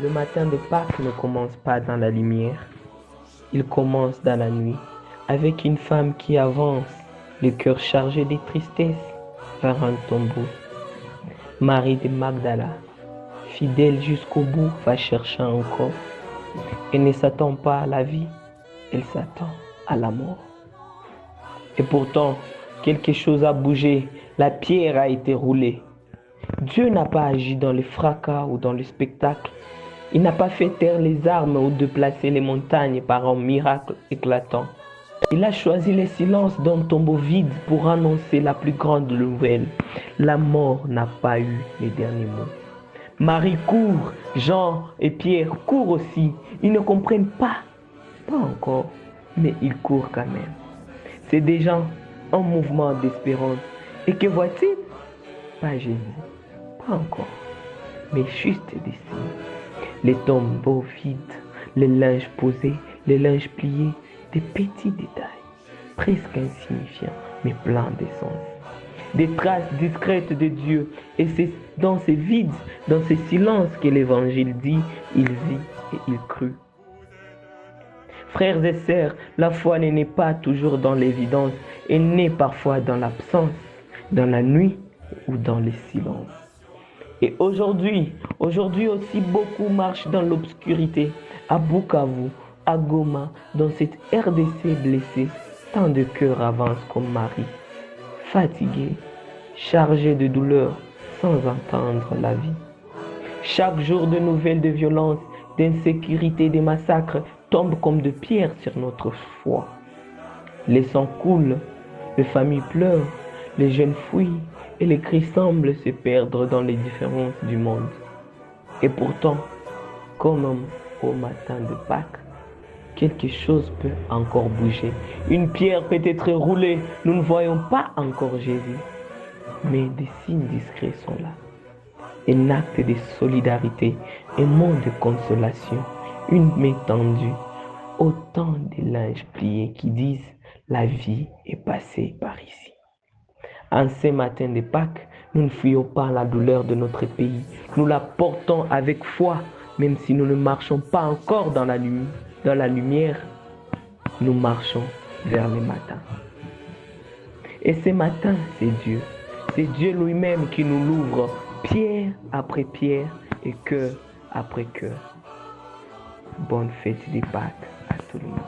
Le matin de Pâques ne commence pas dans la lumière, il commence dans la nuit, avec une femme qui avance, le cœur chargé de tristesse, vers un tombeau. Marie de Magdala, fidèle jusqu'au bout, va chercher encore. Elle ne s'attend pas à la vie, elle s'attend à la mort. Et pourtant, quelque chose a bougé, la pierre a été roulée. Dieu n'a pas agi dans le fracas ou dans le spectacle. Il n'a pas fait taire les armes ou déplacer les montagnes par un miracle éclatant. Il a choisi le silence d'un tombeau vide pour annoncer la plus grande nouvelle. La mort n'a pas eu les derniers mots. Marie court, Jean et Pierre courent aussi. Ils ne comprennent pas encore, mais ils courent quand même. C'est déjà un mouvement d'espérance. Et que voit-il? Pas Jésus, pas encore, mais juste des signes. Les tombeaux vides, les linges posés, les linges pliés, des petits détails, presque insignifiants, mais pleins de sens. Des traces discrètes de Dieu. Et c'est dans ces vides, dans ces silences que l'Évangile dit, il vit et il crut. Frères et sœurs, la foi n'est pas toujours dans l'évidence, elle naît parfois dans l'absence, dans la nuit ou dans le silence. Et aujourd'hui aussi, beaucoup marchent dans l'obscurité. À Bukavu, à Goma, dans cette RDC blessée, tant de cœurs avancent comme Marie, fatigués, chargés de douleur, sans entendre la vie. Chaque jour, de nouvelles de violence, d'insécurité, de massacres tombent comme de pierres sur notre foi. Les sangs coulent, les familles pleurent, les jeunes fuient et les cris semblent se perdre dans les différences du monde. Et pourtant, comme au matin de Pâques, quelque chose peut encore bouger. Une pierre peut être roulée, nous ne voyons pas encore Jésus, mais des signes discrets sont là. Un acte de solidarité, un mot de consolation, une main tendue, autant de linges pliés qui disent la vie est passée par ici. En ce matin de Pâques, nous ne fuyons pas la douleur de notre pays. Nous la portons avec foi, même si nous ne marchons pas encore dans la lumière, nous marchons vers le matin. Et ce matin, c'est Dieu. C'est Dieu lui-même qui nous l'ouvre, pierre après pierre et cœur après cœur. Bonne fête de Pâques à tout le monde.